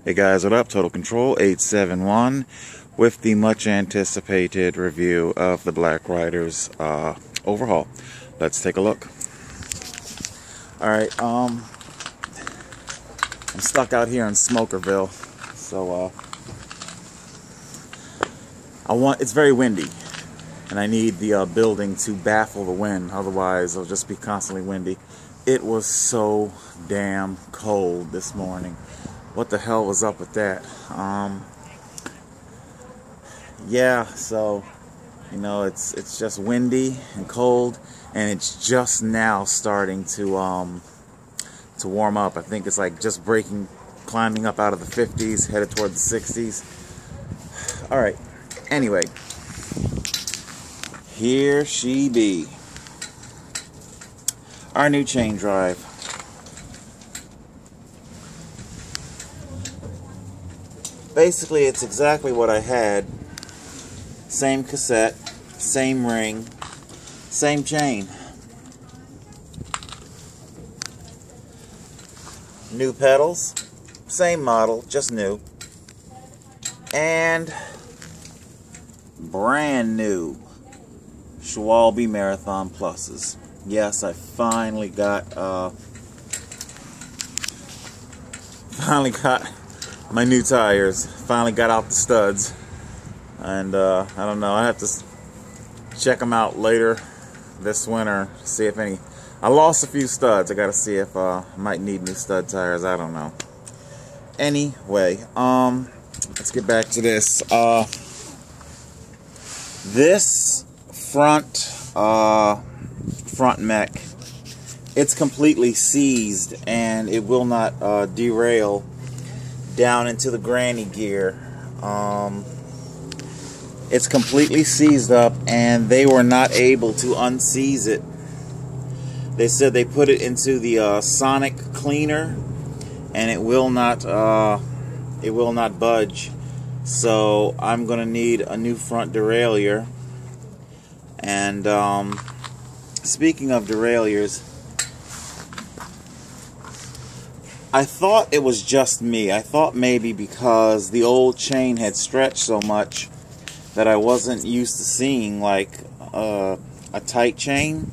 Hey guys, what up? Total Control 871 with the much anticipated review of the BLACKRIDER's overhaul. Let's take a look. Alright, I'm stuck out here in Smokerville, so it's very windy, and I need the building to baffle the wind, otherwise it'll just be constantly windy. It was so damn cold this morning. What the hell was up with that? Yeah, so you know, it's just windy and cold, and it's just now starting to warm up. I think it's like just climbing up out of the 50s, headed toward the 60s. All right. Anyway, here she be. Our new chain drive. Basically, it's exactly what I had. Same cassette, same ring, same chain. New pedals, same model, just new. And brand new Schwalbe Marathon Pluses. Yes, I finally got my new tires. Finally got out the studs, and I don't know, I have to check them out later this winter, see if any. I lost a few studs. I gotta see if I might need new stud tires. I don't know. Anyway, let's get back to this. This front mech, it's completely seized, and it will not derail down into the granny gear. It's completely seized up, and they were not able to unseize it. They said they put it into the sonic cleaner, and it will not budge. So I'm gonna need a new front derailleur. And speaking of derailleurs, I thought it was just me. I thought maybe because the old chain had stretched so much that I wasn't used to seeing like a tight chain.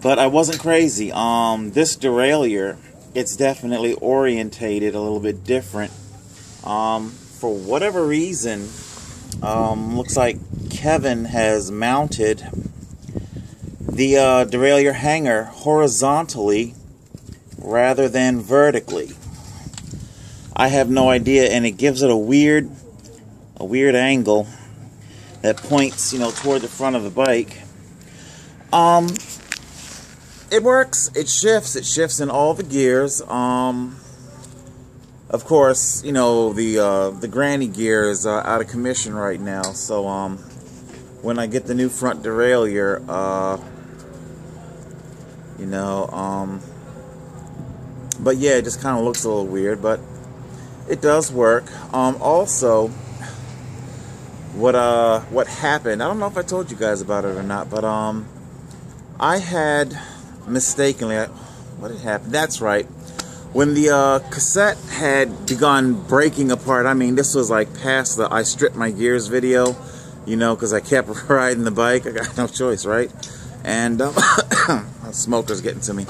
But I wasn't crazy. This derailleur, it's definitely orientated a little bit different. For whatever reason, looks like Kevin has mounted the derailleur hanger horizontally rather than vertically. I have no idea, and it gives it a weird angle that points, you know, toward the front of the bike. It works. It shifts in all the gears. Of course, you know, the granny gear is out of commission right now, so when I get the new front derailleur, you know, but yeah, it just kind of looks a little weird, but it does work. Also, what happened, I don't know if I told you guys about it or not, but I had mistakenly, what had happened? That's right. When the cassette had begun breaking apart, I mean, this was like past the I stripped my gears video, you know, because I kept riding the bike. I got no choice, right? And smoker's getting to me.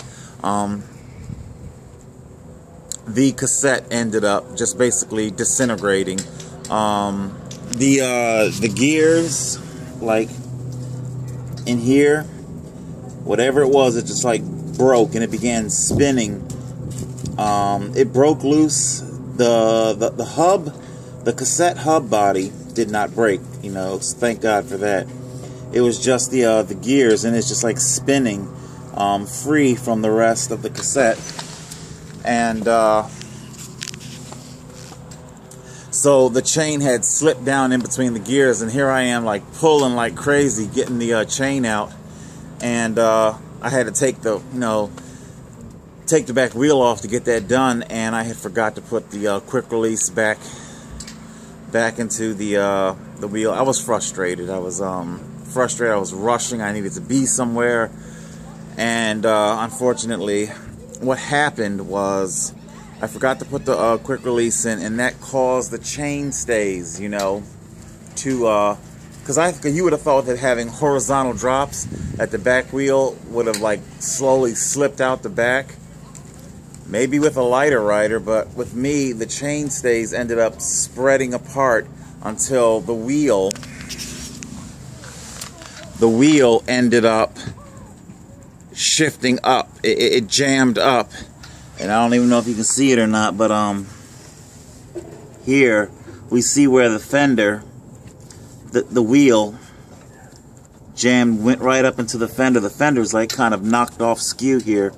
The cassette ended up just basically disintegrating. The gears, like in here, whatever it was, it just like broke, and it began spinning. It broke loose. The hub, the cassette hub body did not break, you know, so thank God for that. It was just the gears, and it's just like spinning free from the rest of the cassette. And so the chain had slipped down in between the gears, and here I am like pulling like crazy, getting the chain out, and I had to take the back wheel off to get that done, and I had forgot to put the quick release back into the wheel. I was frustrated. I was frustrated. I was rushing. I needed to be somewhere, and unfortunately, what happened was I forgot to put the quick release in, and that caused the chain stays, you know, to because you would have thought that having horizontal drops at the back wheel would have like slowly slipped out the back. Maybe with a lighter rider, but with me, the chain stays ended up spreading apart until the wheel ended up shifting up. It jammed up, and I don't even know if you can see it or not, but here we see where the fender, the wheel jammed, went right up into the fender. The fender's like kind of knocked off skew here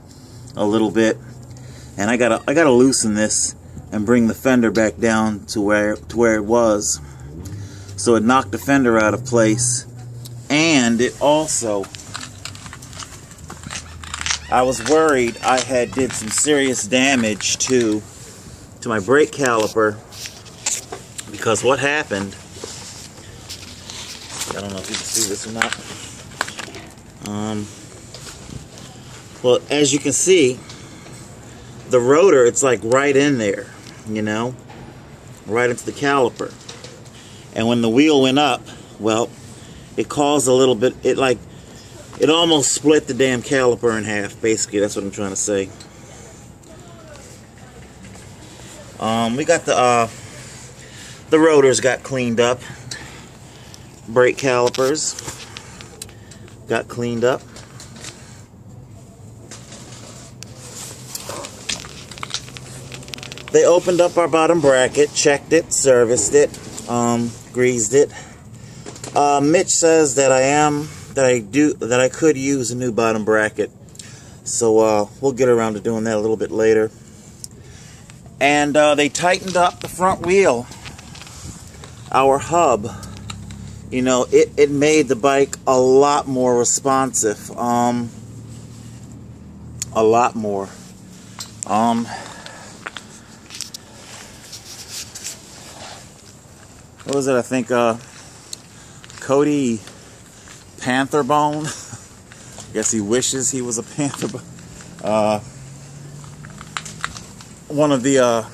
a little bit, and I gotta loosen this and bring the fender back down to where it was. So it knocked the fender out of place, and it also, I was worried I had did some serious damage to my brake caliper, because what happened, I don't know if you can see this or not. Well, as you can see, the rotor, it's like right in there, you know, right into the caliper. And when the wheel went up, well, it caused a little bit, it almost split the damn caliper in half, basically. That's what I'm trying to say. We got the rotors got cleaned up. Brake calipers got cleaned up. They opened up our bottom bracket, checked it, serviced it, greased it. Mitch says that I could use a new bottom bracket, so we'll get around to doing that a little bit later. And they tightened up the front wheel, our hub. You know, it made the bike a lot more responsive, a lot more. What was it? I think Cody Pantherbone. I guess he wishes he was a panther. One of the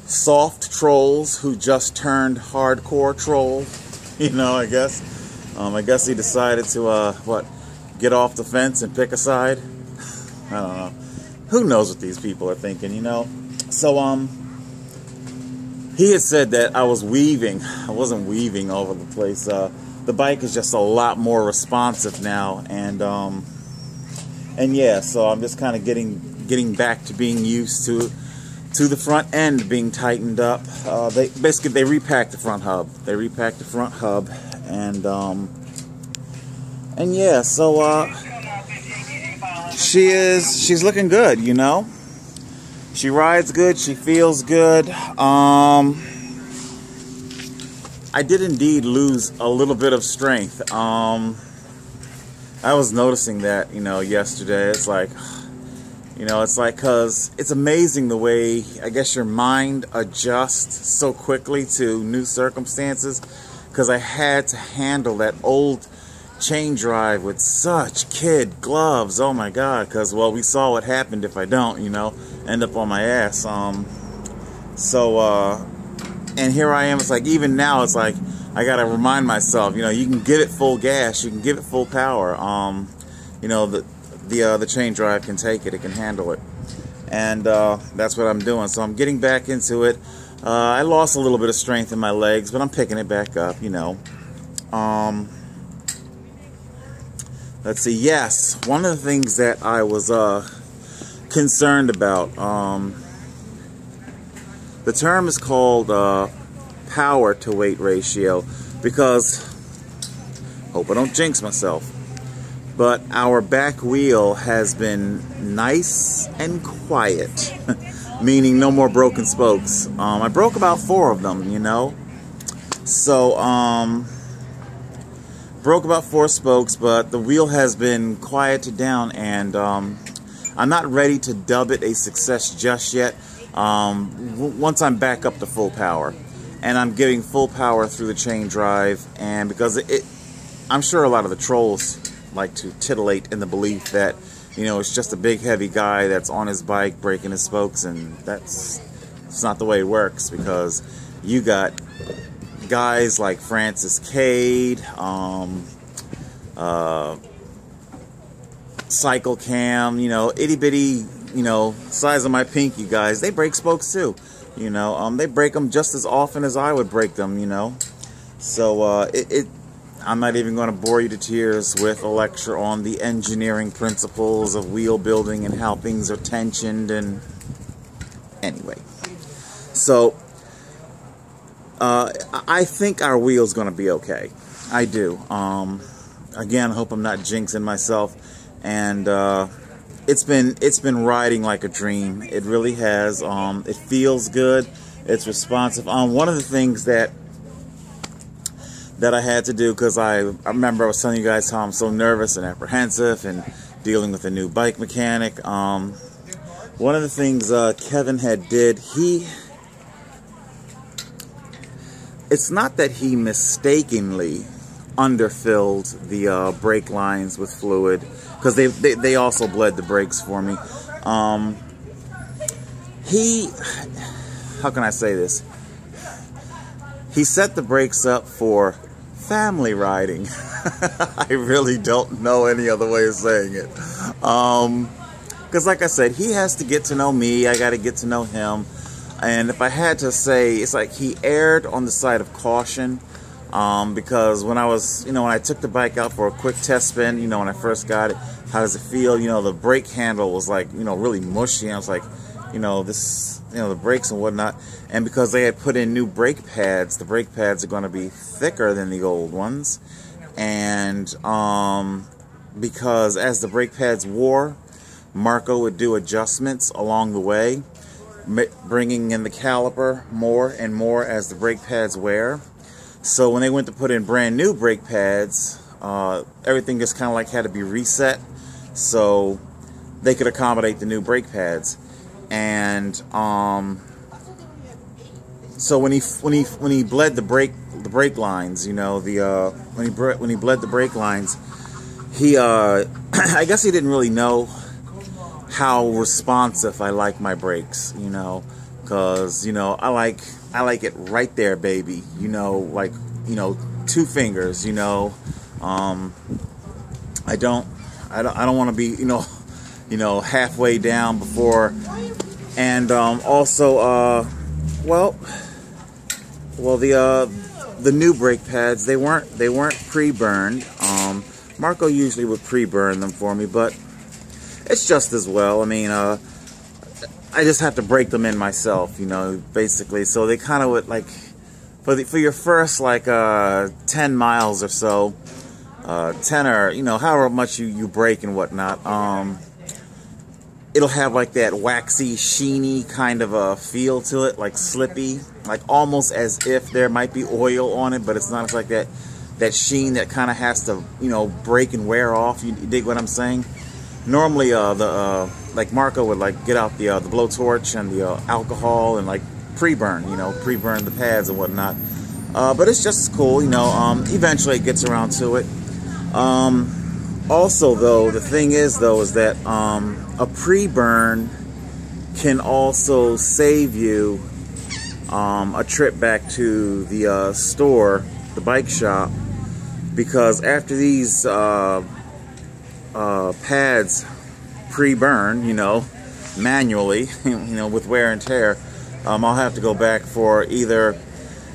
soft trolls who just turned hardcore troll. You know, I guess he decided to get off the fence and pick a side. I don't know. Who knows what these people are thinking, you know? So he had said that I was weaving. I wasn't weaving all over the place. The bike is just a lot more responsive now, and yeah, so I'm just kind of getting back to being used to the front end being tightened up. They repacked the front hub. They repacked the front hub, and yeah, so she's looking good, you know. She rides good. She feels good. I did indeed lose a little bit of strength. I was noticing that, you know, yesterday. It's like, you know, it's like, because it's amazing the way, I guess, your mind adjusts so quickly to new circumstances, because I had to handle that old chain drive with such kid gloves. Oh my god, because, well, we saw what happened if I don't, you know, end up on my ass. And here I am. It's like, even now, it's like I gotta remind myself, you know, you can give it full gas, you can give it full power. You know, the chain drive can take it, it can handle it, and that's what I'm doing. So I'm getting back into it. I lost a little bit of strength in my legs, but I'm picking it back up, you know. Let's see. Yes, one of the things that I was concerned about. The term is called power to weight ratio, because, hope I don't jinx myself, but our back wheel has been nice and quiet, meaning no more broken spokes. I broke about 4 of them, you know, so broke about 4 spokes, but the wheel has been quieted down, and I'm not ready to dub it a success just yet. Once I'm back up to full power, and I'm getting full power through the chain drive, and because I'm sure a lot of the trolls like to titillate in the belief that you know, it's just a big heavy guy that's on his bike breaking his spokes, and it's not the way it works, because you got guys like Francis Cade, Cycle Cam, you know, itty bitty, you know, size of my pinky guys. They break spokes too, you know. They break them just as often as I would break them, you know. So I'm not even going to bore you to tears with a lecture on the engineering principles of wheel building and how things are tensioned. And anyway, so I think our wheel's going to be okay. I do. Again, I hope I'm not jinxing myself. And it's been riding like a dream. It really has. It feels good. It's responsive. One of the things that I had to do, because I remember I was telling you guys how I'm so nervous and apprehensive and dealing with a new bike mechanic. One of the things Kevin had did, it's not that he mistakenly underfilled the brake lines with fluid, because they also bled the brakes for me. How can I say this? He set the brakes up for family riding. I really don't know any other way of saying it. Because like I said, he has to get to know me, I got to get to know him. And if I had to say, it's like he erred on the side of caution. Because when I was, you know, when I took the bike out for a quick test spin, you know, when I first got it, how does it feel? You know, the brake handle was like, you know, really mushy. And I was like, you know, this, you know, the brakes and whatnot. And because they had put in new brake pads, the brake pads are going to be thicker than the old ones. And because as the brake pads wore, Marko would do adjustments along the way, bringing in the caliper more and more as the brake pads wear. So when they went to put in brand new brake pads, everything just kind of like had to be reset so they could accommodate the new brake pads. And so when he bled the brake lines, you know, when he bled the brake lines, he I guess he didn't really know how responsive I like my brakes, you know, because, you know, I like it right there, baby, you know, like, you know, 2 fingers, you know. I don't want to be, you know, halfway down before. And also well the new brake pads, they weren't pre-burned. Marko usually would pre-burn them for me, but it's just as well. I mean, I just have to break them in myself, you know, basically. So they kind of would, like, for your first, like, 10 miles or so, 10 or, you know, however much you brake and whatnot, it'll have, like, that waxy, sheeny kind of a feel to it, like slippy, like almost as if there might be oil on it, but it's not. It's like that sheen that kind of has to, you know, break and wear off. You dig what I'm saying? Normally, like Marko would like get out the blowtorch and the alcohol and like pre-burn, you know, pre-burn the pads and whatnot. But it's just as cool, you know. Eventually, it gets around to it. Also, though, the thing is that a pre-burn can also save you a trip back to the store, the bike shop, because after these pads pre-burn, you know, manually, you know, with wear and tear, I'll have to go back for either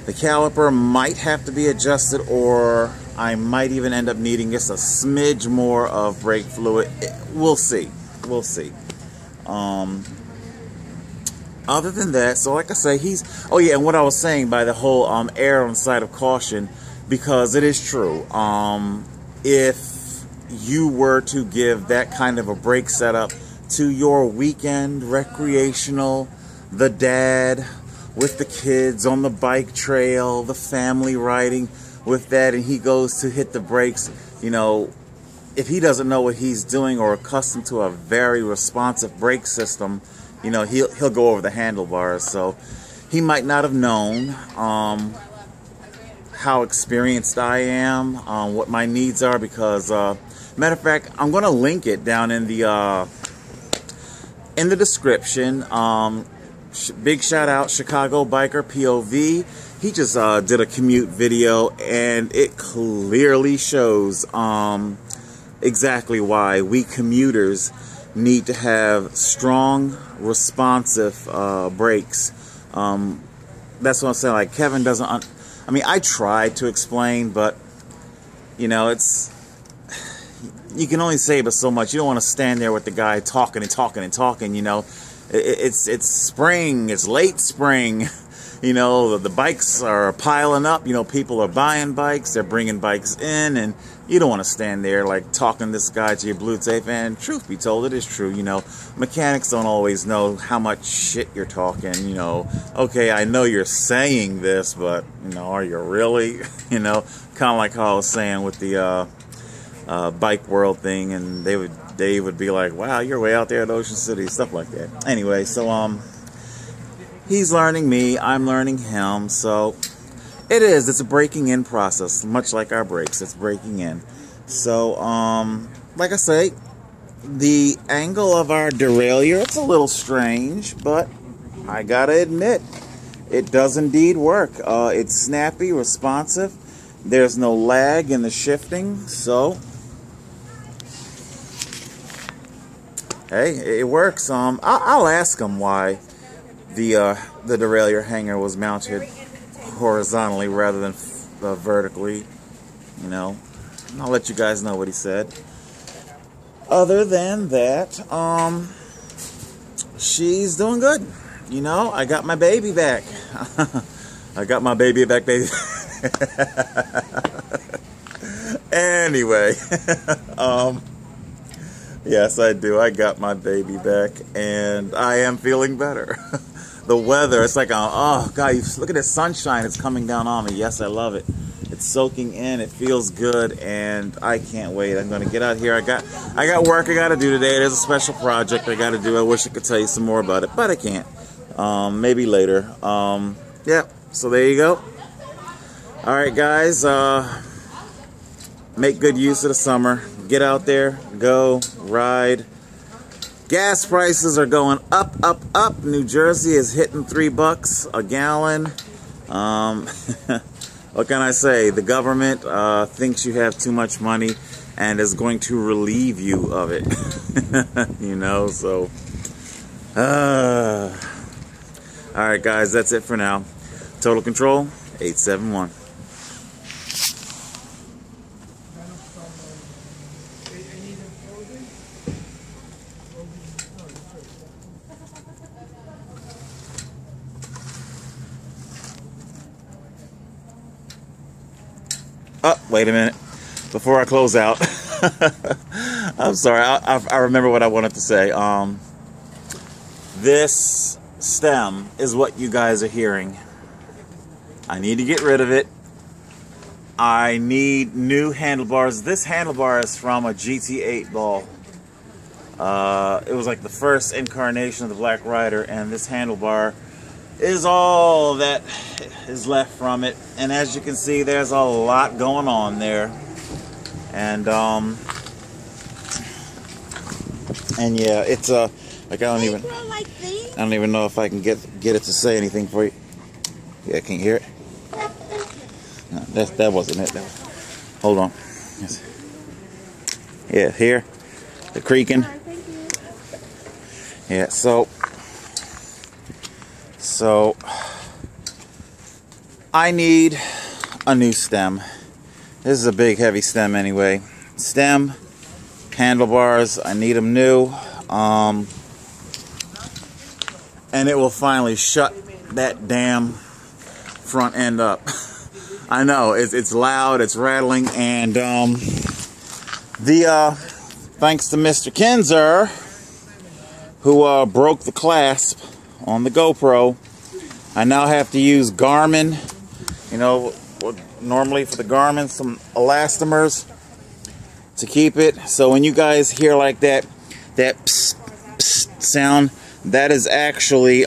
the caliper might have to be adjusted, or I might even end up needing just a smidge more of brake fluid. We'll see. We'll see. Other than that, so like I say, oh yeah, and what I was saying by the whole err on the side of caution, because it is true. If you were to give that kind of a brake setup to your weekend recreational, the dad with the kids on the bike trail, the family riding with that, and he goes to hit the brakes, you know, if he doesn't know what he's doing or accustomed to a very responsive brake system, you know, he'll go over the handlebars. So he might not have known how experienced I am, what my needs are, because Matter of fact, I'm gonna link it down in the description. Big shout out, Chicago Biker POV. He just did a commute video, and it clearly shows exactly why we commuters need to have strong, responsive brakes. That's what I'm saying. Like, Kevin doesn't. I mean, I tried to explain, but you know, you can only say but so much. You don't want to stand there with the guy talking and talking and talking. You know, it's spring. It's late spring. You know, the bikes are piling up. You know, people are buying bikes. They're bringing bikes in, and you don't want to stand there like talking this guy to your blue tape. And truth be told, it is true. You know, mechanics don't always know how much shit you're talking. You know, okay, I know you're saying this, but you know, are you really? You know, kind of like how I was saying with the bike world thing, and they would be like, wow, you're way out there at Ocean City, stuff like that. Anyway, so he's learning me, I'm learning him, so it's a breaking in process, much like our brakes. It's breaking in. So like I say, the angle of our derailleur, it's a little strange, but I gotta admit, it does indeed work. It's snappy, responsive. There's no lag in the shifting, so hey, it works. I'll ask him why the derailleur hanger was mounted horizontally rather than vertically. You know, I'll let you guys know what he said. Other than that, she's doing good. You know, I got my baby back. I got my baby back, baby. Anyway, yes, I do. I got my baby back, and I am feeling better. The weather, it's like, oh God, look at the sunshine. It's coming down on me. Yes, I love it. It's soaking in. It feels good, and I can't wait. I'm going to get out here. I got work I got to do today. There's a special project I got to do. I wish I could tell you some more about it, but I can't. Maybe later. Yeah, so there you go. All right, guys. Make good use of the summer. Get out there. Go. Ride. Gas prices are going up, up, up. New Jersey is hitting $3 a gallon. What can I say? The government thinks you have too much money and is going to relieve you of it. You know, so. Alright, guys, that's it for now. Total Control, 871. Oh, wait a minute. Before I close out, I'm sorry. I remember what I wanted to say. This stem is what you guys are hearing. I need to get rid of it. I need new handlebars. This handlebar is from a GT8 ball. It was like the first incarnation of the BLACKRIDER, and this handlebar is all that is left from it. And as you can see, there's a lot going on there. And yeah, it's like I don't even know if I can get it to say anything for you. Yeah, can you hear it? No, that wasn't it. Hold on. Yes. Yeah, here, the creaking. Yeah, so I need a new stem. This is a big heavy stem anyway. Stem, handlebars, I need them new. And it will finally shut that damn front end up. I know, it's loud, it's rattling, and thanks to Mr. Kinzer, who broke the clasp on the GoPro, I now have to use Garmin. You know, normally for the Garmin, some elastomers to keep it. So when you guys hear like that psst, psst sound, that is actually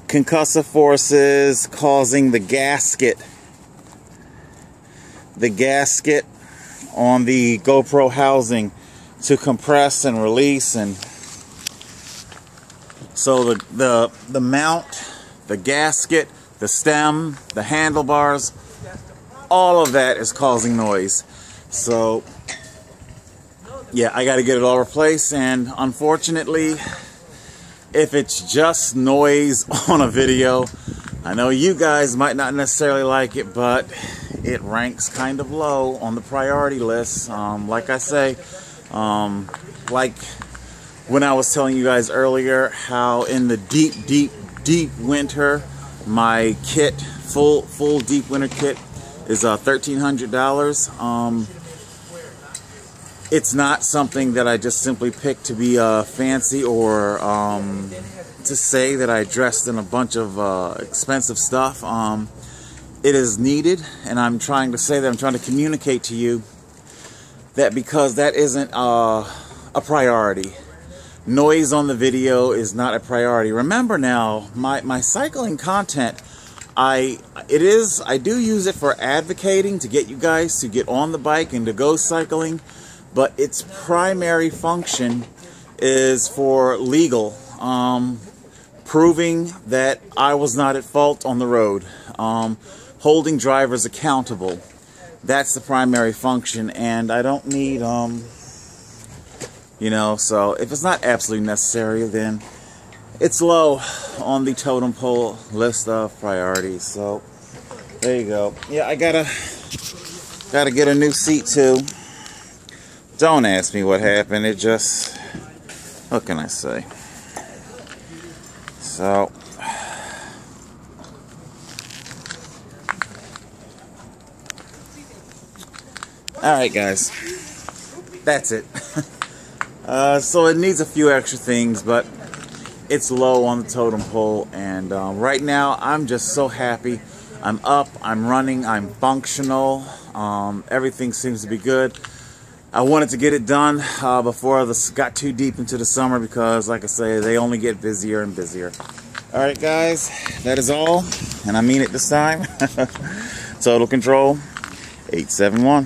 concussive forces causing the gasket on the GoPro housing to compress and release, and so the mount, the gasket, the stem, the handlebars, all of that is causing noise. So yeah, I got to get it all replaced, and unfortunately, if it's just noise on a video, I know you guys might not necessarily like it, but it ranks kind of low on the priority list. Like I say, like when I was telling you guys earlier how in the deep winter, my kit, full deep winter kit is $1,300. It's not something that I just simply picked to be fancy, or to say that I dressed in a bunch of expensive stuff. It is needed, and I'm trying to say that, I'm trying to communicate to you that because that isn't a priority. Noise on the video is not a priority. Remember now, my cycling content, I do use it for advocating, to get you guys to get on the bike and to go cycling, but its primary function is for legal, proving that I was not at fault on the road, holding drivers accountable. That's the primary function, and I don't need, you know, so if it's not absolutely necessary, then it's low on the totem pole list of priorities. So there you go. Yeah, I gotta get a new seat too. Don't ask me what happened. It just, what can I say? So alright guys, that's it. So it needs a few extra things, but it's low on the totem pole, and right now I'm just so happy. I'm up, I'm running, I'm functional, everything seems to be good. I wanted to get it done before this got too deep into the summer, because like I say, they only get busier and busier. Alright guys, that is all, and I mean it this time. Total Control 871.